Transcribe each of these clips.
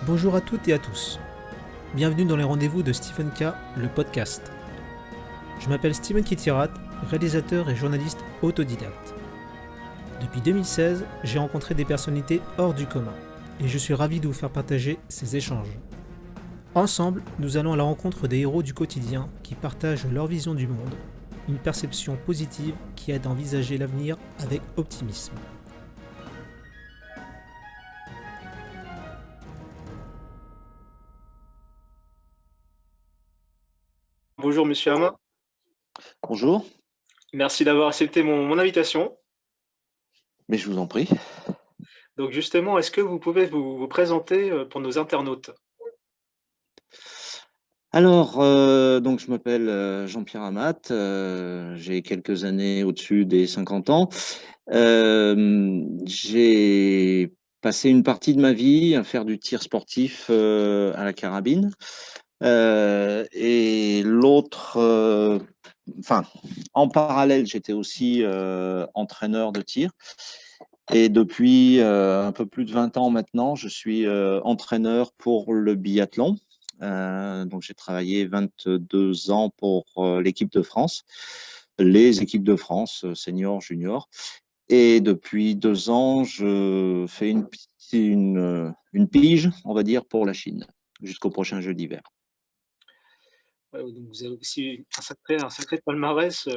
Bonjour à toutes et à tous. Bienvenue dans les rendez-vous de Stephen K, le podcast. Je m'appelle Steven Kitirat, réalisateur et journaliste autodidacte. Depuis 2016, j'ai rencontré des personnalités hors du commun et je suis ravi de vous faire partager ces échanges. Ensemble, nous allons à la rencontre des héros du quotidien qui partagent leur vision du monde, une perception positive qui aide à envisager l'avenir avec optimisme. Bonjour Monsieur Hamon, Bonjour, merci d'avoir accepté mon invitation. mais je vous en prie. Donc justement, est-ce que vous pouvez vous présenter pour nos internautes? Alors, donc je m'appelle Jean-Pierre Amat, j'ai quelques années au-dessus des 50 ans. J'ai passé une partie de ma vie à faire du tir sportif à la carabine. Et l'autre, enfin, en parallèle, j'étais aussi entraîneur de tir. Et depuis un peu plus de 20 ans maintenant, je suis entraîneur pour le biathlon. Donc, j'ai travaillé 22 ans pour l'équipe de France, les équipes de France, senior, junior. Et depuis 2 ans, je fais une pige, on va dire, pour la Chine, jusqu'au prochain jeu d'hiver. Ouais, donc vous avez aussi un sacré palmarès.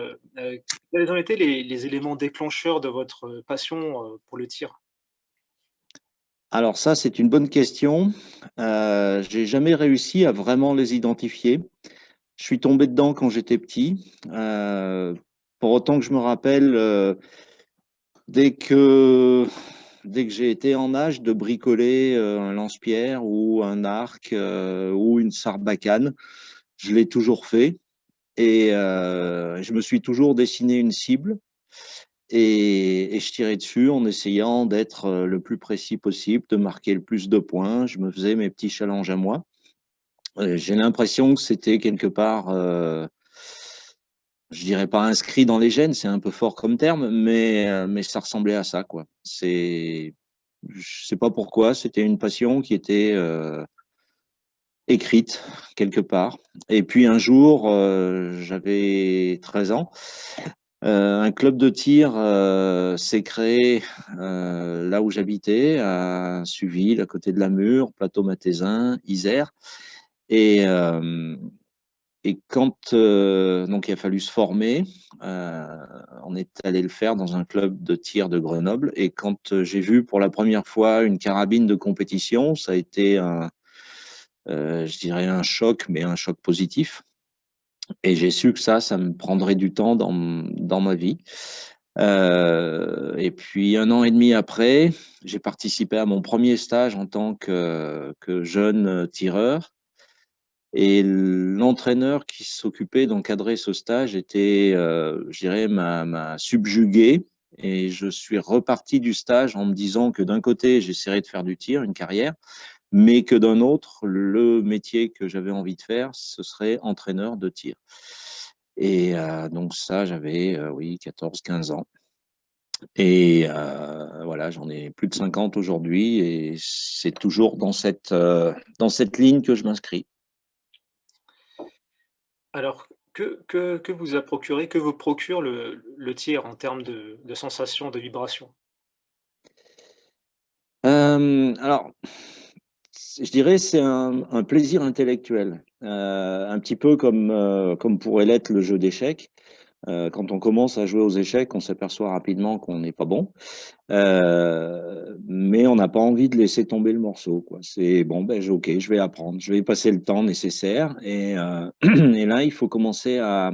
Quels ont été les éléments déclencheurs de votre passion pour le tir? Alors ça, c'est une bonne question. J'ai jamais réussi à vraiment les identifier. Je suis tombé dedans quand j'étais petit. Pour autant que je me rappelle, dès que, dès que j'ai été en âge de bricoler un lance-pierre ou un arc ou une sarbacane, je l'ai toujours fait. Et je me suis toujours dessiné une cible et je tirais dessus en essayant d'être le plus précis possible, de marquer le plus de points. Je me faisais mes petits challenges à moi. J'ai l'impression que c'était quelque part je dirais pas inscrit dans les gènes, c'est un peu fort comme terme, mais ça ressemblait à ça, quoi. Je sais pas pourquoi, c'était une passion qui était écrite quelque part. Et puis un jour, j'avais 13 ans, un club de tir s'est créé là où j'habitais, à Suville, à côté de la Mure, Plateau-Mathésin, Isère. Et, euh, et quand donc il a fallu se former, on est allé le faire dans un club de tir de Grenoble. Et quand j'ai vu pour la première fois une carabine de compétition, ça a été je dirais un choc, mais un choc positif. Et j'ai su que ça me prendrait du temps dans ma vie. Et puis 1 an et demi après, j'ai participé à mon premier stage en tant que jeune tireur. Et l'entraîneur qui s'occupait d'encadrer ce stage était, je dirais, m'a subjugué. Et je suis reparti du stage en me disant que d'un côté, j'essaierais de faire du tir, une carrière, mais que d'un autre, le métier que j'avais envie de faire, ce serait entraîneur de tir. Et donc ça, j'avais, oui, 14 15 ans. Et voilà, j'en ai plus de 50 aujourd'hui et c'est toujours dans cette ligne que je m'inscris. Alors, que vous a procuré, que vous procure le tir en termes de sensations, de vibrations? Alors, je dirais c'est un plaisir intellectuel, un petit peu comme pourrait l'être le jeu d'échecs. Quand on commence à jouer aux échecs, on s'aperçoit rapidement qu'on n'est pas bon. Mais on n'a pas envie de laisser tomber le morceau, quoi. C'est bon, ben, ok, je vais apprendre, je vais passer le temps nécessaire. Et, et là, il faut commencer à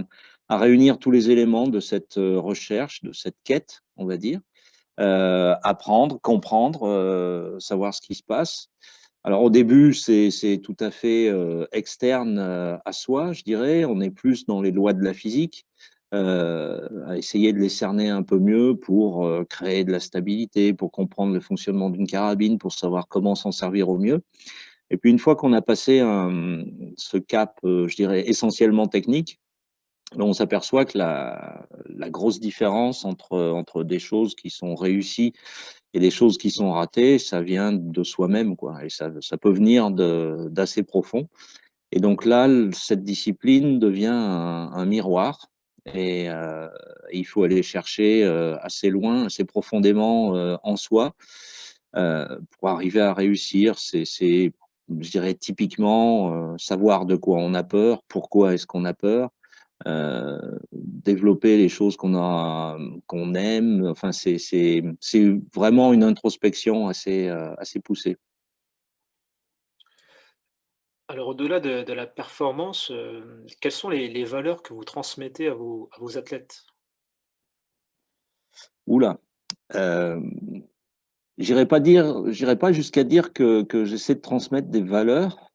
réunir tous les éléments de cette recherche, de cette quête, on va dire. Apprendre, comprendre, savoir ce qui se passe. Alors au début, c'est tout à fait externe à soi, je dirais. On est plus dans les lois de la physique, à essayer de les cerner un peu mieux pour créer de la stabilité, pour comprendre le fonctionnement d'une carabine, pour savoir comment s'en servir au mieux. Et puis une fois qu'on a passé ce cap, je dirais, essentiellement technique, on s'aperçoit que la grosse différence entre des choses qui sont réussies et des choses qui sont ratées, ça vient de soi-même, quoi. Et ça peut venir d'assez profond. Et donc là, cette discipline devient un miroir. Et il faut aller chercher assez loin, assez profondément en soi pour arriver à réussir. Je dirais, typiquement savoir de quoi on a peur, pourquoi est-ce qu'on a peur, développer les choses qu'on aime. Enfin, c'est vraiment une introspection assez poussée. Alors au-delà de la performance, quelles sont les valeurs que vous transmettez à vos athlètes? Oula, euh, j'irai pas jusqu'à dire que j'essaie de transmettre des valeurs.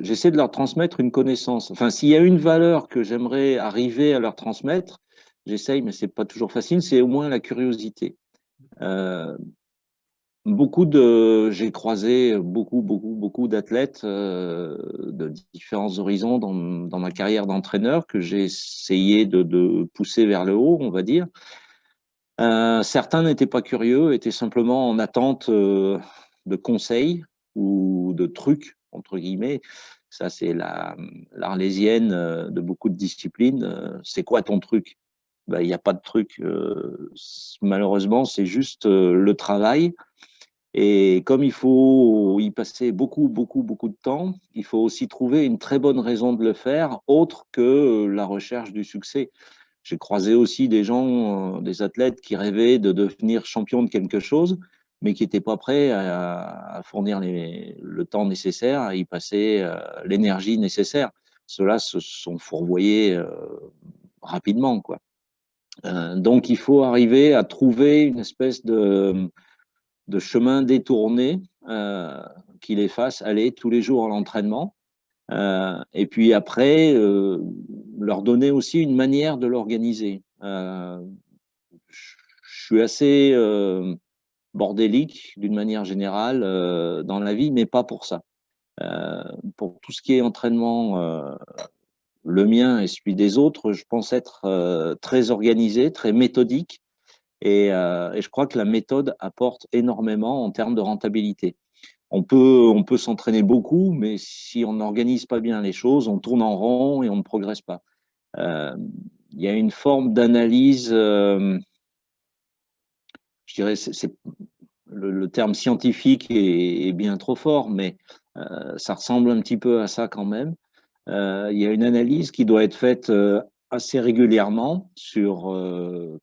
J'essaie de leur transmettre une connaissance. Enfin, s'il y a une valeur que j'aimerais arriver à leur transmettre, j'essaye, mais c'est pas toujours facile, c'est au moins la curiosité. Euh, j'ai croisé beaucoup d'athlètes de différents horizons dans ma carrière d'entraîneur que j'ai essayé de pousser vers le haut, on va dire. Certains n'étaient pas curieux, étaient simplement en attente de conseils ou de trucs, entre guillemets. Ça, c'est l'arlésienne de beaucoup de disciplines. C'est quoi ton truc? Ben, il n'y a pas de truc. Malheureusement, c'est juste le travail. Et comme il faut y passer beaucoup de temps, il faut aussi trouver une très bonne raison de le faire, autre que la recherche du succès. J'ai croisé aussi des gens, des athlètes qui rêvaient de devenir champion de quelque chose, mais qui n'étaient pas prêts à fournir le temps nécessaire, à y passer l'énergie nécessaire. Ceux-là se sont fourvoyés rapidement, quoi. Donc, il faut arriver à trouver une espèce de chemin détourné qui les fasse aller tous les jours à l'entraînement. Et puis après, leur donner aussi une manière de l'organiser. Je suis assez bordélique d'une manière générale dans la vie, mais pas pour ça. Pour tout ce qui est entraînement, le mien et celui des autres, je pense être très organisé, très méthodique. Et je crois que la méthode apporte énormément en termes de rentabilité. On peut s'entraîner beaucoup, mais si on n'organise pas bien les choses, on tourne en rond et on ne progresse pas. Euh, il y a une forme d'analyse, je dirais, le terme scientifique est bien trop fort, mais ça ressemble un petit peu à ça quand même. Il y a une analyse qui doit être faite assez régulièrement sur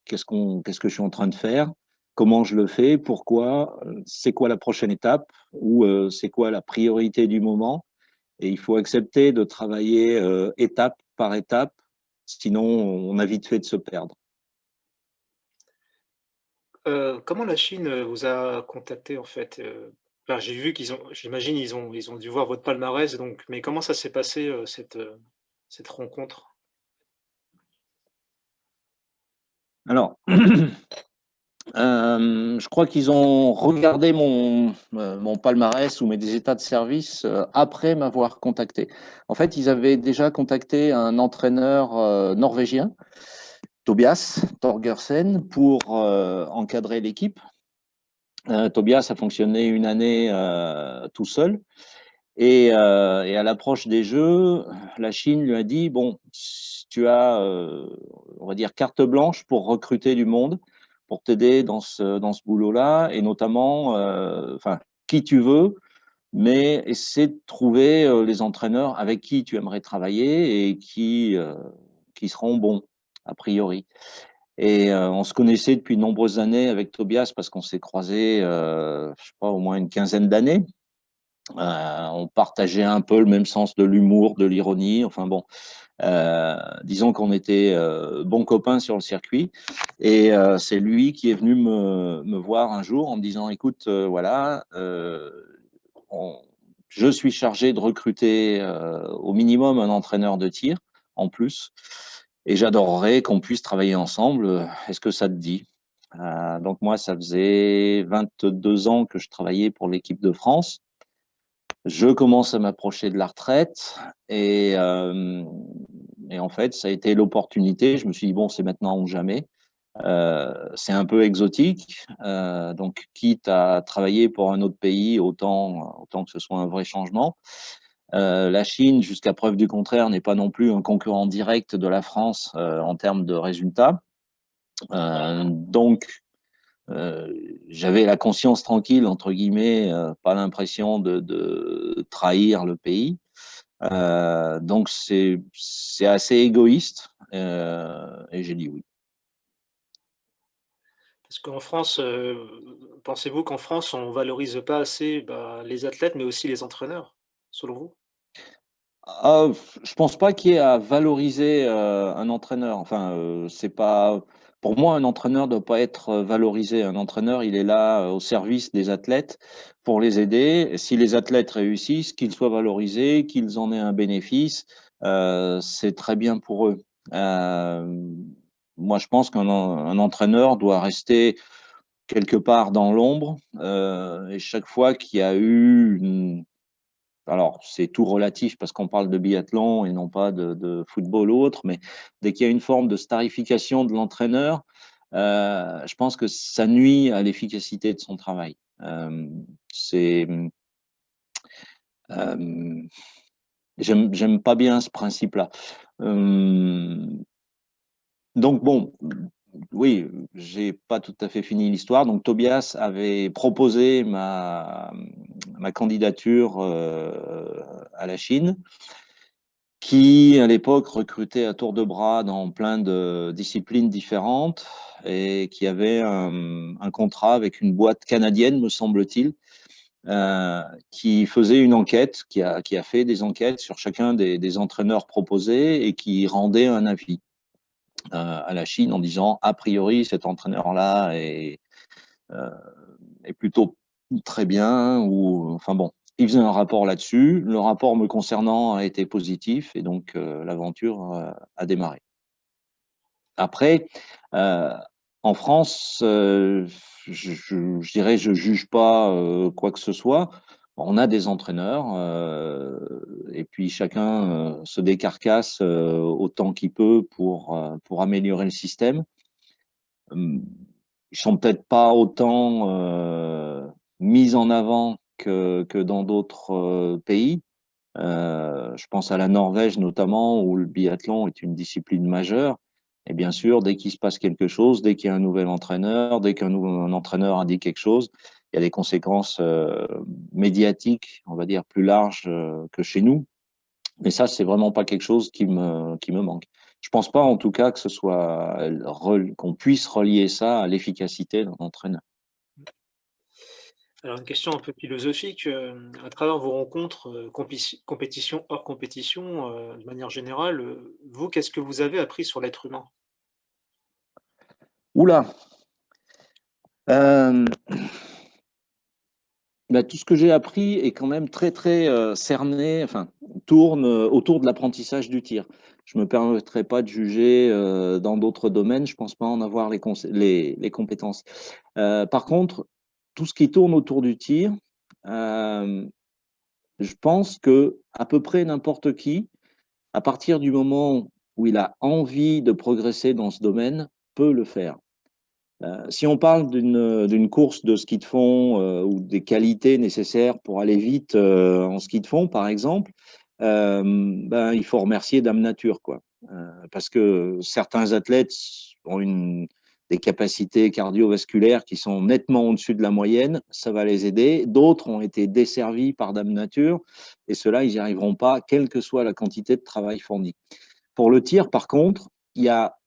qu'est-ce que je suis en train de faire, comment je le fais, pourquoi, c'est quoi la prochaine étape ou c'est quoi la priorité du moment. Et il faut accepter de travailler étape par étape, sinon on a vite fait de se perdre. Comment la Chine, vous a contacté en fait? Enfin, j'ai vu qu'ils ont j'imagine ils ont dû voir votre palmarès donc mais comment ça s'est passé, cette rencontre? Alors, je crois qu'ils ont regardé mon palmarès ou mes états de service après m'avoir contacté. En fait, ils avaient déjà contacté un entraîneur norvégien, Tobias Torgersen, pour encadrer l'équipe. Tobias a fonctionné une année tout seul. Et à l'approche des Jeux, la Chine lui a dit, bon, tu as, on va dire, carte blanche pour recruter du monde, pour t'aider dans ce boulot-là, et notamment, enfin, qui tu veux, mais essaie de trouver les entraîneurs avec qui tu aimerais travailler et qui seront bons, a priori. Et on se connaissait depuis de nombreuses années avec Tobias parce qu'on s'est croisés, je sais pas, au moins une quinzaine d'années. On partageait un peu le même sens de l'humour, de l'ironie. Enfin bon, disons qu'on était bons copains sur le circuit. Et c'est lui qui est venu me voir un jour en me disant, écoute, voilà, on- je suis chargé de recruter au minimum un entraîneur de tir en plus. Et j'adorerais qu'on puisse travailler ensemble. Est-ce que ça te dit? Donc moi, ça faisait 22 ans que je travaillais pour l'équipe de France. Je commence à m'approcher de la retraite et Et en fait, ça a été l'opportunité. Je me suis dit, bon, c'est maintenant ou jamais. C'est un peu exotique, donc quitte à travailler pour un autre pays, autant que ce soit un vrai changement. La Chine, jusqu'à preuve du contraire, n'est pas non plus un concurrent direct de la France en termes de résultats. Donc, euh, j'avais la conscience tranquille, entre guillemets, pas l'impression de trahir le pays. Donc, c'est assez égoïste et j'ai dit oui. Parce qu'en France, pensez-vous qu'en France, on valorise pas assez, les athlètes, mais aussi les entraîneurs, selon vous? Je pense pas qu'il y ait à valoriser un entraîneur. Enfin, c'est pas. Pour moi, un entraîneur ne doit pas être valorisé. Un entraîneur, il est là au service des athlètes pour les aider. Et si les athlètes réussissent, qu'ils soient valorisés, qu'ils en aient un bénéfice, c'est très bien pour eux. Euh, Moi, je pense qu'un entraîneur doit rester quelque part dans l'ombre. Et chaque fois qu'il y a eu alors, c'est tout relatif parce qu'on parle de biathlon et non pas de football ou autre, mais dès qu'il y a une forme de starification de l'entraîneur, je pense que ça nuit à l'efficacité de son travail. C'est, euh, j'aime pas bien ce principe-là. Euh, donc bon, oui, j'ai pas tout à fait fini l'histoire. Donc Tobias avait proposé ma candidature à la Chine, qui à l'époque recrutait à tour de bras dans plein de disciplines différentes et qui avait un contrat avec une boîte canadienne, me semble-t-il, qui faisait une enquête, qui a fait des enquêtes sur chacun des entraîneurs proposés et qui rendait un avis à la Chine en disant a priori cet entraîneur-là euh, est plutôt très bien ou enfin bon. Il faisait un rapport là-dessus. Le rapport me concernant a été positif et donc l'aventure a démarré. Après, euh, en France, je dirais, je juge pas quoi que ce soit. On a des entraîneurs et puis chacun se décarcasse autant qu'il peut pour améliorer le système. Ils sont peut-être pas autant mis en avant que dans d'autres pays. Je pense à la Norvège notamment, où le biathlon est une discipline majeure. Et bien sûr, dès qu'il se passe quelque chose, dès qu'il y a un nouvel entraîneur, dès un entraîneur a dit quelque chose, il y a des conséquences médiatiques, on va dire, plus larges que chez nous. Mais ça, c'est vraiment pas quelque chose qui me manque. Je pense pas, en tout cas, que ce soit qu'on puisse relier ça à l'efficacité d'un entraîneur. Alors une question un peu philosophique, à travers vos rencontres, compétition hors compétition, de manière générale, vous, qu'est-ce que vous avez appris sur l'être humain? Oula, euh, bah, tout ce que j'ai appris est quand même très très cerné, enfin tourne autour de l'apprentissage du tir. Je me permettrai pas de juger dans d'autres domaines. Je pense pas en avoir les compétences. Par contre, tout ce qui tourne autour du tir, euh, je pense que à peu près n'importe qui, à partir du moment où il a envie de progresser dans ce domaine, peut le faire. Si on parle d'une course de ski de fond ou des qualités nécessaires pour aller vite en ski de fond, par exemple, ben, il faut remercier Dame Nature, quoi. Parce que certains athlètes ont des capacités cardiovasculaires qui sont nettement au-dessus de la moyenne, ça va les aider. D'autres ont été desservis par Dame Nature, et ceux-là, ils n'y arriveront pas, quelle que soit la quantité de travail fourni. Pour le tir, par contre, il y a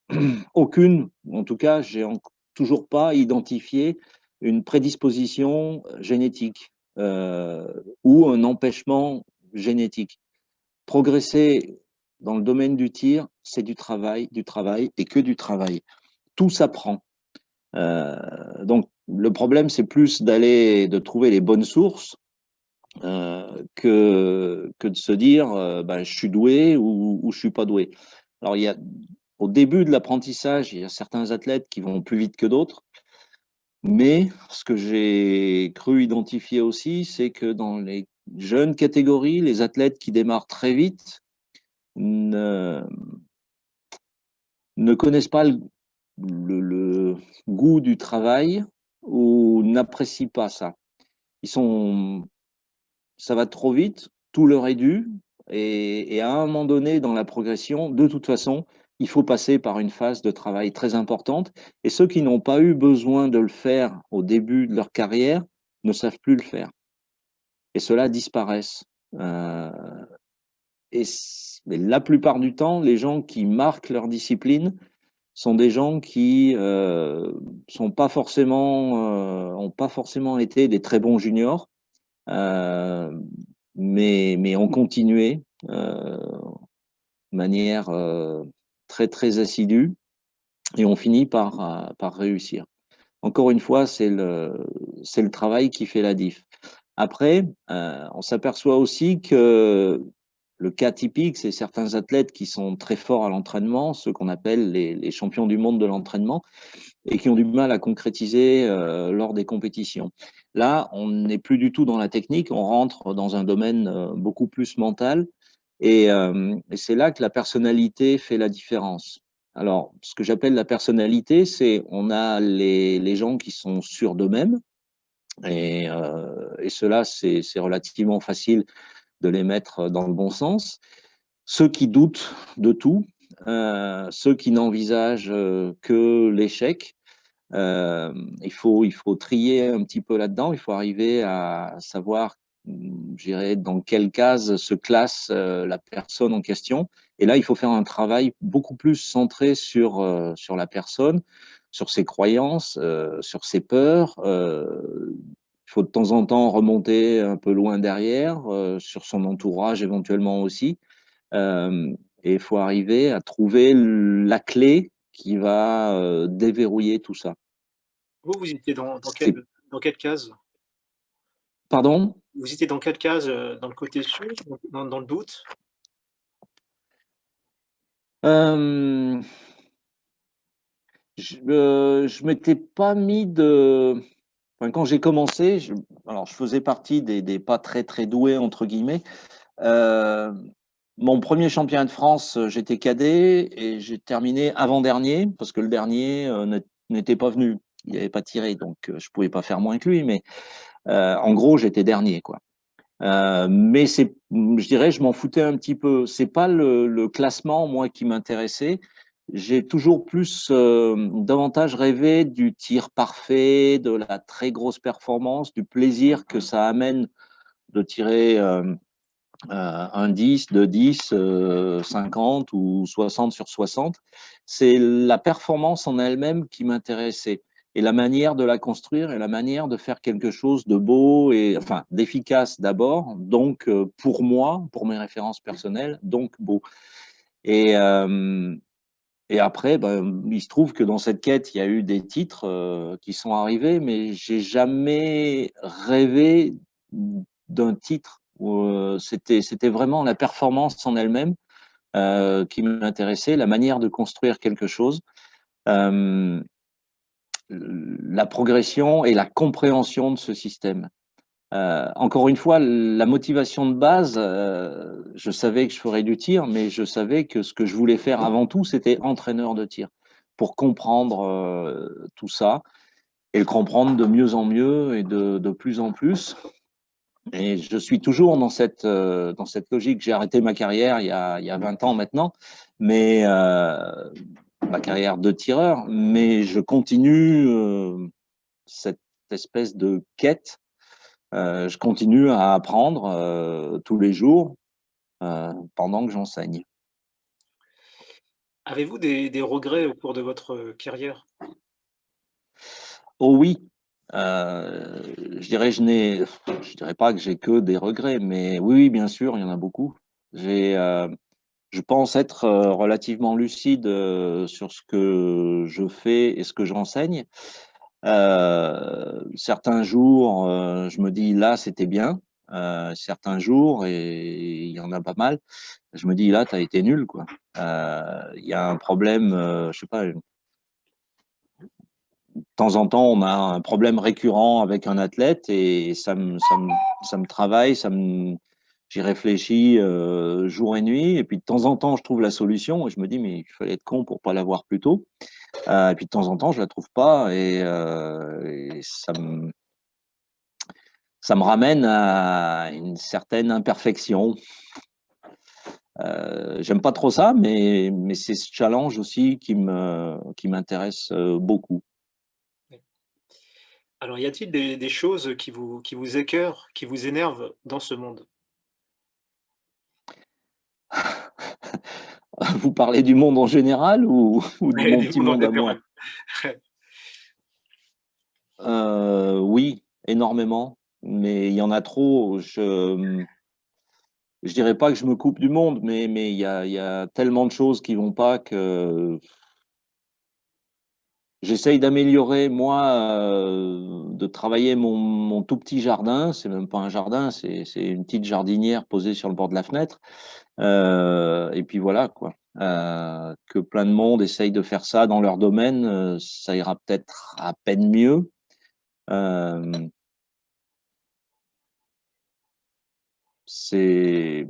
aucune, en tout cas, j'ai toujours pas identifié une prédisposition génétique ou un empêchement génétique. Progresser dans le domaine du tir, c'est du travail et que du travail. Tout s'apprend. Donc, le problème, c'est plus de trouver les bonnes sources que de se dire ben, je suis doué ou je suis pas doué. Alors, au début de l'apprentissage, il y a certains athlètes qui vont plus vite que d'autres, mais ce que j'ai cru identifier aussi, c'est que dans les jeunes catégories, les athlètes qui démarrent très vite ne, ne connaissent pas le goût du travail ou n'apprécient pas ça. Ça va trop vite, tout leur est dû, et à un moment donné dans la progression, de toute façon, il faut passer par une phase de travail très importante, et ceux qui n'ont pas eu besoin de le faire au début de leur carrière ne savent plus le faire, et ceux-là disparaissent. Euh, mais la plupart du temps, les gens qui marquent leur discipline sont des gens qui ont pas forcément été des très bons juniors, euh, mais ont continué de manière très très assidue et ont fini par réussir. Encore une fois, c'est le travail qui fait la diff. Après, on s'aperçoit aussi que le cas typique, c'est certains athlètes qui sont très forts à l'entraînement, ceux qu'on appelle les champions du monde de l'entraînement, et qui ont du mal à concrétiser lors des compétitions. Là, on n'est plus du tout dans la technique, on rentre dans un domaine beaucoup plus mental, et c'est là que la personnalité fait la différence. Alors, ce que j'appelle la personnalité, c'est on a les gens qui sont sûrs d'eux-mêmes, et cela, c'est relativement facile de les mettre dans le bon sens. Ceux qui doutent de tout, ceux qui n'envisagent que l'échec, euh, il faut trier un petit peu là-dedans. Il faut arriver à savoir, je dirais, dans quelle case se classe la personne en question. Et là, il faut faire un travail beaucoup plus centré sur la personne, sur ses croyances, sur ses peurs. Il faut de temps en temps remonter un peu loin derrière, sur son entourage éventuellement aussi. Euh, et il faut arriver à trouver la clé qui va déverrouiller tout ça. Vous étiez C'est dans quelle case? Pardon? Vous étiez dans quelle case? Dans le côté sûr, dans le doute? Euh, je m'étais pas mis de. Enfin, quand j'ai commencé, alors je faisais partie des pas très très doués entre guillemets. Euh, Mon premier championnat de France, j'étais cadet et j'ai terminé avant-dernier parce que le dernier n'était pas venu. Il n'avait pas tiré, donc je pouvais pas faire moins que lui. Mais en gros, j'étais dernier, quoi. Mais je dirais, je m'en foutais un petit peu. C'est pas le classement, moi, qui m'intéressait. J'ai toujours davantage rêvé du tir parfait, de la très grosse performance, du plaisir que ça amène de tirer un 10, 2 10, 50 ou 60 sur 60. C'est la performance en elle-même qui m'intéressait, et la manière de la construire et la manière de faire quelque chose de beau et enfin d'efficace d'abord, donc pour moi, pour mes références personnelles, donc beau. Et, euh, et après, ben, il se trouve que dans cette quête, il y a eu des titres qui sont arrivés, mais j'ai jamais rêvé d'un titre. C'était vraiment la performance en elle-même qui m'intéressait, la manière de construire quelque chose, euh, la progression et la compréhension de ce système. Encore une fois, la motivation de base, je savais que je ferais du tir, mais je savais que ce que je voulais faire avant tout, c'était entraîneur de tir, pour comprendre tout ça et le comprendre de mieux en mieux et de plus en plus. Et je suis toujours dans cette logique. J'ai arrêté ma carrière il y a 20 ans maintenant, mais ma carrière de tireur, mais je continue cette espèce de quête. Je continue à apprendre tous les jours pendant que j'enseigne. Avez-vous des regrets au cours de votre carrière? Oh oui, je dirais pas que j'ai que des regrets, mais oui, oui, bien sûr, il y en a beaucoup. Je pense être relativement lucide sur ce que je fais et ce que j'enseigne. Certains jours, je me dis là, c'était bien. Certains jours, et il y en a pas mal, je me dis là, tu as été nul, quoi. Il y a un problème, je sais pas, de temps en temps, on a un problème récurrent avec un athlète et ça me travaille, j'y réfléchis jour et nuit, et puis de temps en temps, je trouve la solution, et je me dis, mais il fallait être con pour pas l'avoir plus tôt. Et puis de temps en temps, je la trouve pas, et ça me ramène à une certaine imperfection. J'aime pas trop ça, mais c'est ce challenge aussi qui m'intéresse beaucoup. Alors, y a-t-il des choses qui vous écœurent, qui vous énervent dans ce monde? Vous parlez du monde en général ou de Ouais, mon du petit monde en monde à général. moi? Oui, énormément, mais il y en a trop. Je dirais pas que je me coupe du monde, mais il y a tellement de choses qui vont pas que j'essaye d'améliorer, moi, de travailler mon tout petit jardin. C'est même pas un jardin, c'est une petite jardinière posée sur le bord de la fenêtre. Et puis voilà, quoi. Que plein de monde essaye de faire ça dans leur domaine, ça ira peut-être à peine mieux. Euh, c'est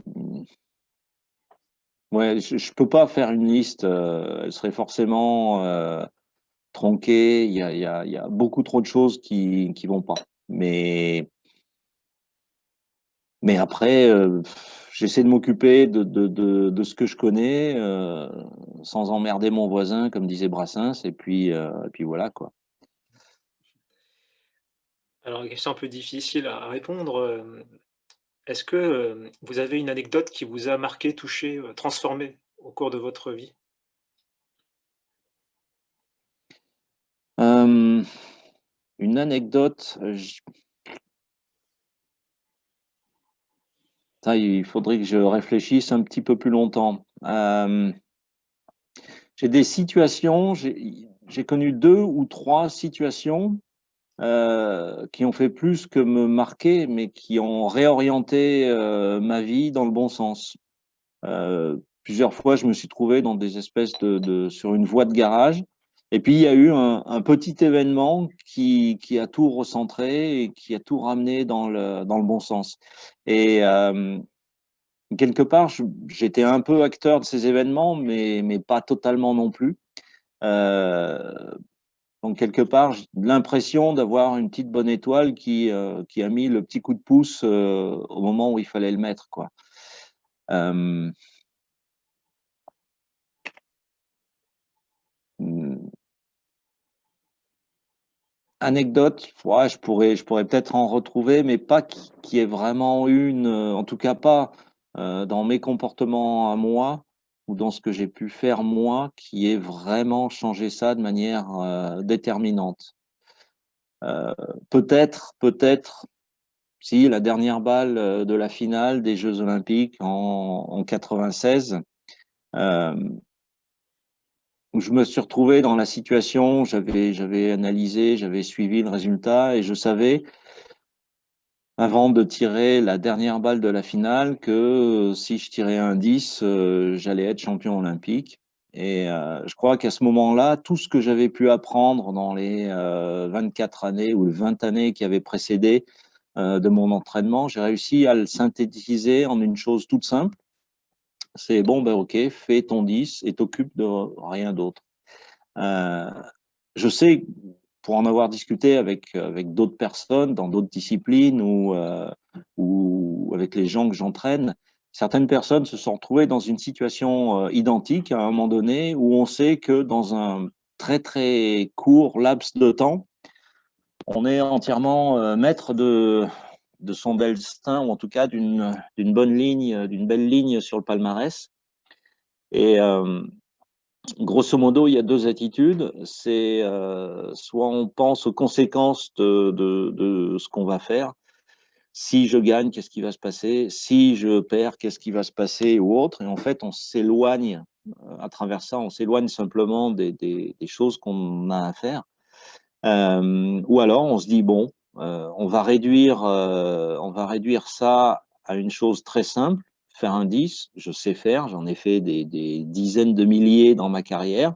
Ouais, je peux pas faire une liste, elle serait forcément tronquée. Il y a beaucoup trop de choses qui vont pas. Mais, mais après, j'essaie de m'occuper de ce que je connais, sans emmerder mon voisin, comme disait Brassens, et puis voilà, quoi. Alors, une question un peu difficile à répondre, est-ce que, vous avez une anecdote qui vous a marqué, touché, transformé au cours de votre vie? Euh, une anecdote, il faudrait que je réfléchisse un petit peu plus longtemps. J'ai des situations, j'ai connu deux ou trois situations qui ont fait plus que me marquer, mais qui ont réorienté ma vie dans le bon sens. Plusieurs fois, je me suis trouvé dans des espèces sur une voie de garage. Et puis, il y a eu un petit événement qui a tout recentré et qui a tout ramené dans le bon sens. Et quelque part, j'étais un peu acteur de ces événements, mais pas totalement non plus. Euh, donc, quelque part, j'ai l'impression d'avoir une petite bonne étoile qui a mis le petit coup de pouce au moment où il fallait le mettre, quoi. Euh, Anecdote, ouais, je pourrais peut-être en retrouver, mais pas qui ait vraiment une, en tout cas pas dans mes comportements à moi ou dans ce que j'ai pu faire moi, qui ait vraiment changé ça de manière déterminante. Euh, peut-être, si la dernière balle de la finale des Jeux Olympiques en 96, euh, où je me suis retrouvé dans la situation, j'avais analysé, j'avais suivi le résultat et je savais avant de tirer la dernière balle de la finale que si je tirais un 10, j'allais être champion olympique. Et je crois qu'à ce moment-là, tout ce que j'avais pu apprendre dans les 24 années ou les 20 années qui avaient précédé de mon entraînement, j'ai réussi à le synthétiser en une chose toute simple. C'est bon, ben ok, fais ton 10 et t'occupe de rien d'autre. Euh, je sais, pour en avoir discuté avec d'autres personnes dans d'autres disciplines ou avec les gens que j'entraîne, certaines personnes se sont retrouvées dans une situation identique à un moment donné où on sait que dans un très très court laps de temps, on est entièrement maître de son destin ou en tout cas d'une bonne ligne, d'une belle ligne sur le palmarès. Et grosso modo, il y a deux attitudes. C'est soit on pense aux conséquences de ce qu'on va faire. Si je gagne, qu'est-ce qui va se passer? Si je perds, qu'est-ce qui va se passer ou autre? Et en fait, on s'éloigne à travers ça, on s'éloigne simplement des choses qu'on a à faire. Ou alors, on se dit, bon, on va réduire ça à une chose très simple, faire un 10, je sais faire, j'en ai fait des dizaines de milliers dans ma carrière.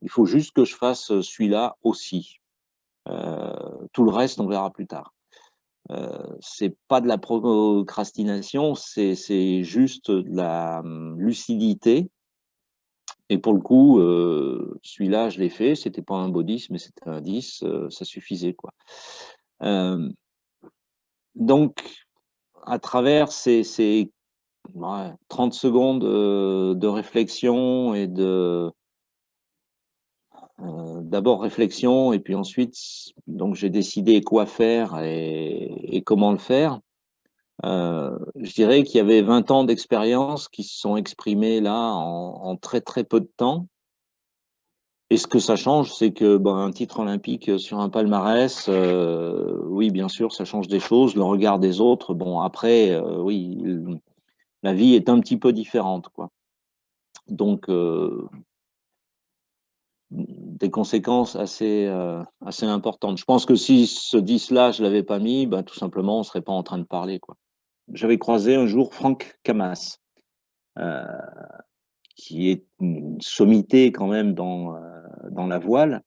Il faut juste que je fasse celui-là aussi. Tout le reste, on verra plus tard. C'est pas de la procrastination, c'est juste de la lucidité. Et pour le coup, celui-là, je l'ai fait. C'était pas un beau 10, mais c'était un 10, ça suffisait, quoi. Euh, donc, à travers ces 30 secondes de réflexion et d'abord réflexion, et puis ensuite, donc j'ai décidé quoi faire et comment le faire. Je dirais qu'il y avait 20 ans d'expérience qui se sont exprimés là en très très peu de temps. Et ce que ça change, c'est que ben, un titre olympique sur un palmarès, oui, bien sûr, ça change des choses. Le regard des autres, bon, après, oui, la vie est un petit peu différente, quoi. Donc, des conséquences assez importantes. Je pense que si ce 10-là, je l'avais pas mis, ben, tout simplement, on serait pas en train de parler, quoi. J'avais croisé un jour Franck Camas, euh, qui est une sommité quand même dans la voile.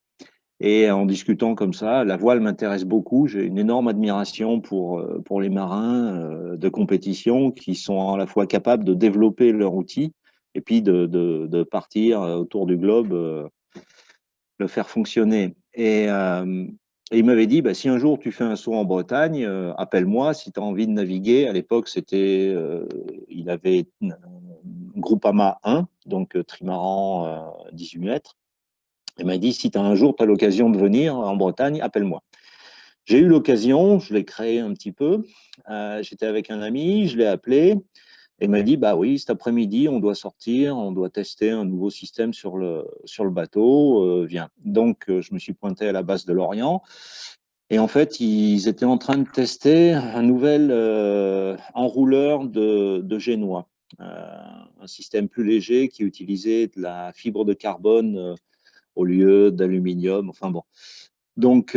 Et en discutant comme ça, la voile m'intéresse beaucoup. J'ai une énorme admiration pour les marins de compétition qui sont à la fois capables de développer leur outil et puis de partir autour du globe, le faire fonctionner. Et il m'avait dit, bah, si un jour tu fais un saut en Bretagne, appelle-moi si tu as envie de naviguer. À l'époque, il avait Groupama 1, donc trimaran 18 mètres. Il m'a dit, si tu as un jour, tu as l'occasion de venir en Bretagne, appelle-moi. J'ai eu l'occasion, je l'ai créé un petit peu. J'étais avec un ami, je l'ai appelé et il m'a dit, bah oui, cet après-midi, on doit sortir, on doit tester un nouveau système sur le bateau, viens. Donc, je me suis pointé à la base de Lorient. Et en fait, ils étaient en train de tester un nouvel enrouleur de génois, un système plus léger qui utilisait de la fibre de carbone au lieu d'aluminium. Enfin bon. Donc,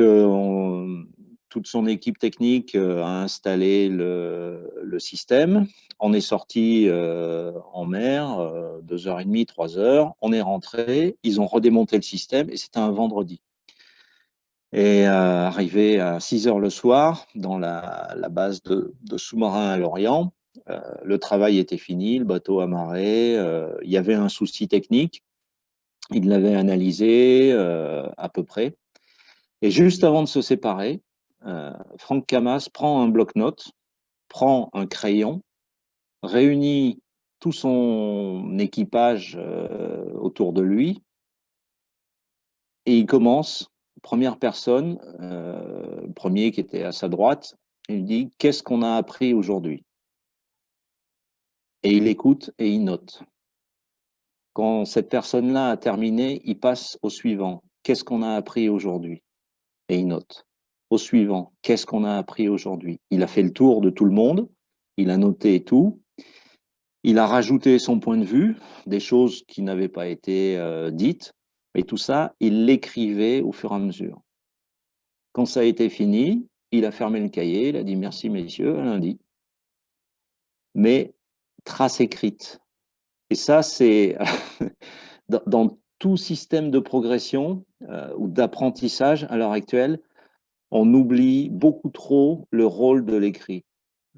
toute son équipe technique a installé le système. On est sorti en mer, 2h30, 3 heures. On est rentré, ils ont redémonté le système et c'était un vendredi. Et arrivé à 6 heures le soir, dans la base de sous-marins à Lorient, le travail était fini, le bateau amarré, il y avait un souci technique. Ils l'avaient analysé à peu près. Et juste avant de se séparer, Franck Camas prend un bloc-notes, prend un crayon, réunit tout son équipage autour de lui et il commence, première personne, premier qui était à sa droite, il dit qu'est-ce qu'on a appris aujourd'hui? Et il écoute et il note. Quand cette personne-là a terminé, il passe au suivant. Qu'est-ce qu'on a appris aujourd'hui? Et il note. Au suivant, qu'est-ce qu'on a appris aujourd'hui? Il a fait le tour de tout le monde, il a noté tout, il a rajouté son point de vue, des choses qui n'avaient pas été dites, et tout ça, il l'écrivait au fur et à mesure. Quand ça a été fini, il a fermé le cahier, il a dit merci messieurs, à lundi. Mais trace écrite. Et ça, c'est dans tout système de progression ou d'apprentissage à l'heure actuelle, on oublie beaucoup trop le rôle de l'écrit.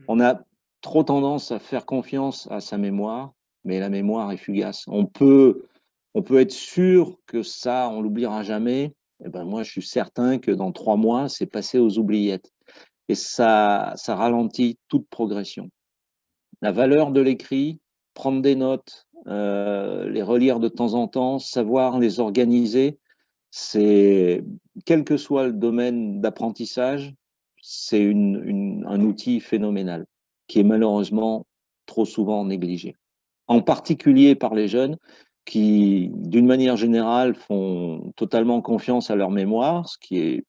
On a trop tendance à faire confiance à sa mémoire, mais la mémoire est fugace. On peut être sûr que ça, on l'oubliera jamais. Eh ben moi, je suis certain que dans 3 mois, c'est passé aux oubliettes. Et ça ralentit toute progression. La valeur de l'écrit, prendre des notes, les relire de temps en temps, savoir les organiser, c'est, quel que soit le domaine d'apprentissage, c'est un outil phénoménal qui est malheureusement trop souvent négligé. En particulier par les jeunes qui, d'une manière générale, font totalement confiance à leur mémoire, ce qui est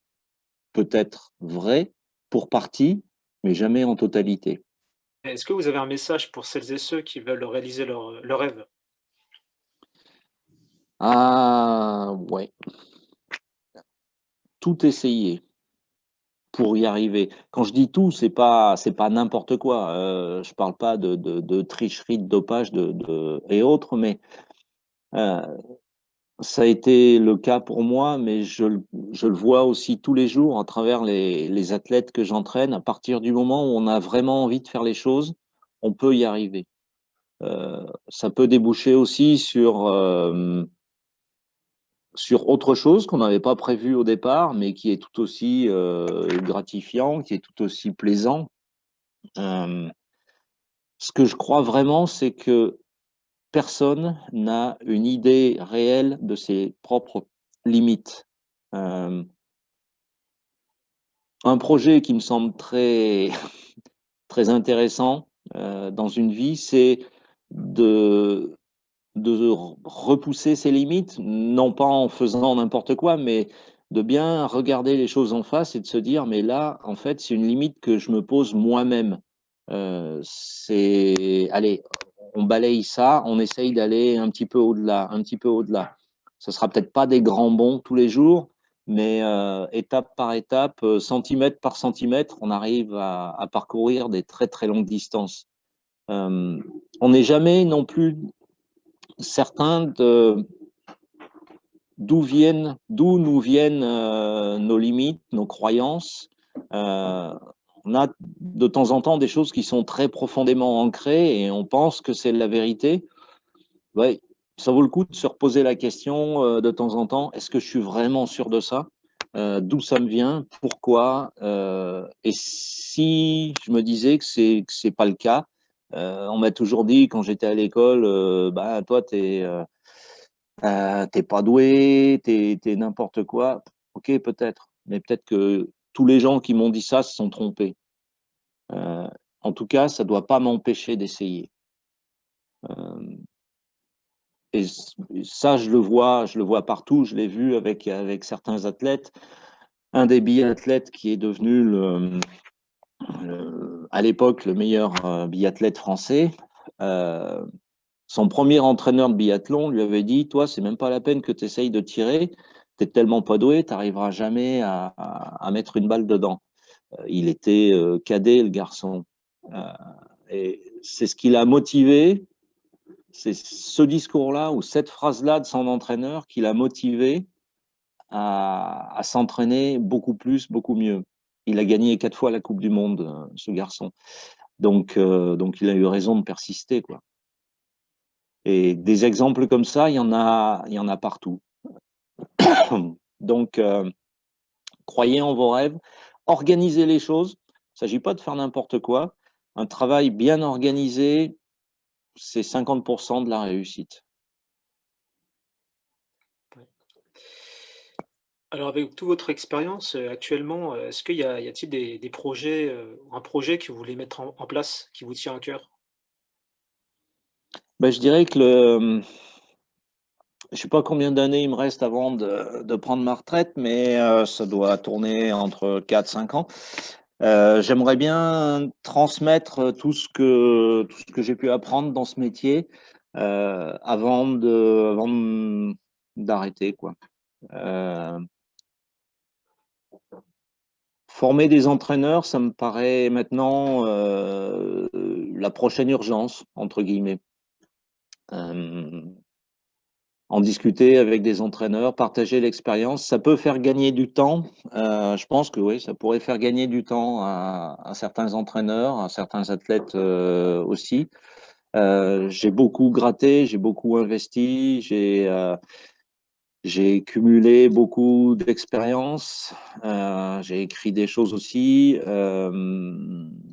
peut-être vrai pour partie, mais jamais en totalité. Est-ce que vous avez un message pour celles et ceux qui veulent réaliser leur rêve? Ah ouais, tout essayer pour y arriver. Quand je dis tout, c'est pas n'importe quoi. Je parle pas de tricherie, de dopage et autres, mais euh, Ça a été le cas pour moi, mais je le vois aussi tous les jours à travers les athlètes que j'entraîne. À partir du moment où on a vraiment envie de faire les choses, on peut y arriver. Ça peut déboucher aussi sur autre chose qu'on n'avait pas prévu au départ, mais qui est tout aussi gratifiant, qui est tout aussi plaisant. Euh, Ce que je crois vraiment, c'est que personne n'a une idée réelle de ses propres limites. Euh, un projet qui me semble très intéressant dans une vie, c'est de, de repousser ses limites, non pas en faisant n'importe quoi, mais de bien regarder les choses en face et de se dire, mais là, en fait, c'est une limite que je me pose moi-même. Allez, on balaye ça, on essaye d'aller un petit peu au-delà, un petit peu au-delà. Ce sera peut-être pas des grands bonds tous les jours, mais étape par étape, centimètre par centimètre, on arrive à parcourir des très longues distances. On n'est jamais non plus certain d'où nous viennent nos limites, nos croyances. Euh, on a de temps en temps des choses qui sont très profondément ancrées et on pense que c'est la vérité. Ouais, ça vaut le coup de se reposer la question de temps en temps, est-ce que je suis vraiment sûr de ça? D'où ça me vient? Pourquoi? Et si je me disais que c'est pas le cas, on m'a toujours dit quand j'étais à l'école, bah toi t'es pas doué, t'es n'importe quoi. Ok, peut-être, mais peut-être que tous les gens qui m'ont dit ça se sont trompés. Euh, En tout cas, ça doit pas m'empêcher d'essayer. Euh, et ça, je le vois partout. Je l'ai vu avec certains athlètes. Un des biathlètes qui est devenu à l'époque le meilleur biathlète français. Euh, Son premier entraîneur de biathlon lui avait dit, toi, c'est même pas la peine que tu essayes de tirer, tu n'es tellement pas doué, tu n'arriveras jamais à mettre une balle dedans. Il était cadet, le garçon. Euh, et c'est ce qui l'a motivé, c'est ce discours-là ou cette phrase-là de son entraîneur qui l'a motivé à s'entraîner beaucoup plus, beaucoup mieux. Il a gagné 4 fois la Coupe du Monde, ce garçon. Donc il a eu raison de persister, quoi. Et des exemples comme ça, il y en a partout. Donc, croyez en vos rêves, organisez les choses. Il ne s'agit pas de faire n'importe quoi. Un travail bien organisé, c'est 50% de la réussite. Ouais. Alors, avec toute votre expérience actuellement, est-ce y a-t-il des projets, un projet que vous voulez mettre en place, qui vous tient à cœur? Ben, je dirais que je ne sais pas combien d'années il me reste avant de prendre ma retraite, mais ça doit tourner entre 4 5 ans. J'aimerais bien transmettre tout ce que j'ai pu apprendre dans ce métier d'arrêter, quoi. Euh, Former des entraîneurs, ça me paraît maintenant la prochaine urgence, entre guillemets. Euh, En discuter avec des entraîneurs, partager l'expérience, ça peut faire gagner du temps. Je pense que oui, ça pourrait faire gagner du temps à certains entraîneurs, à certains athlètes aussi. J'ai beaucoup gratté, j'ai beaucoup investi, j'ai cumulé beaucoup d'expérience, j'ai écrit des choses aussi,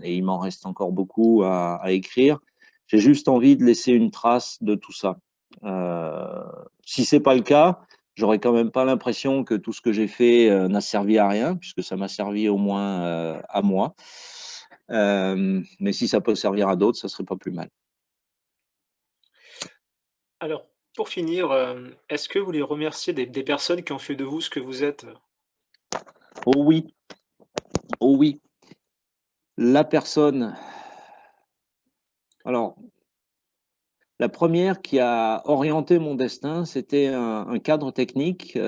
et il m'en reste encore beaucoup à écrire. J'ai juste envie de laisser une trace de tout ça. Euh, Si c'est pas le cas, j'aurais quand même pas l'impression que tout ce que j'ai fait n'a servi à rien, puisque ça m'a servi au moins à moi. Mais si ça peut servir à d'autres, ça serait pas plus mal. Alors, pour finir, est-ce que vous voulez remercier des personnes qui ont fait de vous ce que vous êtes? Oh oui, oh oui, la personne. Alors, la première qui a orienté mon destin, c'était un cadre technique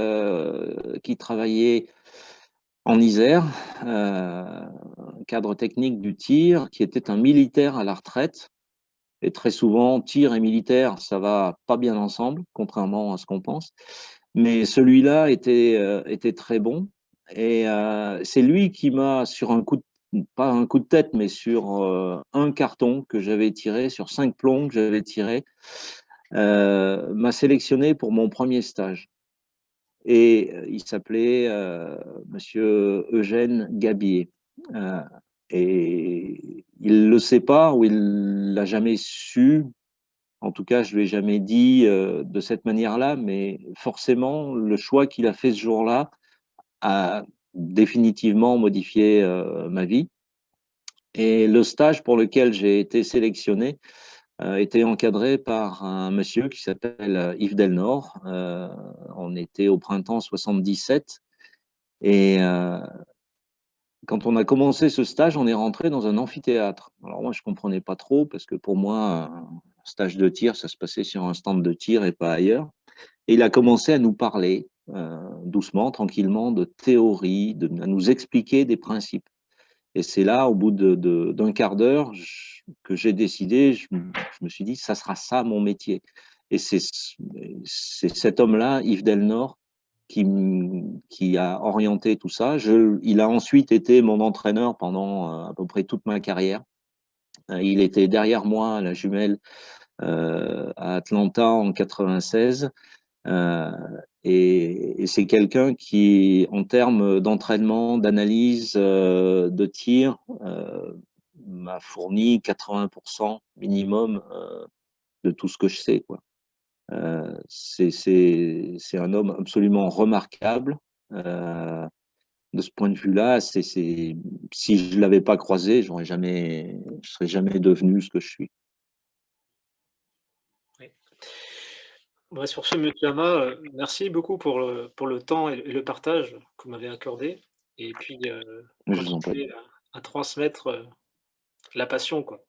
qui travaillait en Isère, un cadre technique du tir, qui était un militaire à la retraite. Et très souvent, tir et militaire, ça va pas bien ensemble, contrairement à ce qu'on pense. Mais celui-là était très bon. Et c'est lui qui m'a, pas un coup de tête, mais sur un carton que j'avais tiré, sur 5 plombs que j'avais tiré, m'a sélectionné pour mon premier stage. Et il s'appelait Monsieur Eugène Gabier. Euh, et il le sait pas ou il l'a jamais su. En tout cas, je lui ai jamais dit de cette manière-là, mais forcément, le choix qu'il a fait ce jour-là a définitivement modifié ma vie. Et le stage pour lequel j'ai été sélectionné était encadré par un monsieur qui s'appelle Yves Delnor. On était au printemps 77 et quand on a commencé ce stage, on est rentré dans un amphithéâtre. Alors moi, je comprenais pas trop parce que pour moi, un stage de tir, ça se passait sur un stand de tir et pas ailleurs. Et il a commencé à nous parler doucement, tranquillement, de théorie, à nous expliquer des principes. Et c'est là, au bout d'un quart d'heure, que j'ai décidé, je me suis dit, ça sera ça mon métier. Et c'est cet homme-là, Yves Delnor, qui a orienté tout ça. Il a ensuite été mon entraîneur pendant à peu près toute ma carrière. Il était derrière moi à la jumelle à Atlanta en 96. Euh, et c'est quelqu'un qui, en termes d'entraînement, d'analyse, de tir, m'a fourni 80% minimum de tout ce que je sais, quoi. C'est un homme absolument remarquable. Euh, de ce point de vue-là, si je l'avais pas croisé, je serais jamais devenu ce que je suis. Oui. Bah, sur ce, monsieur Hama, merci beaucoup pour le temps et le partage que vous m'avez accordé et puis, Je vous en prie. continuer à transmettre, la passion, quoi.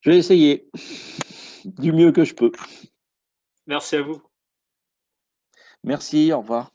Je vais essayer du mieux que je peux. Merci à vous. Merci, au revoir.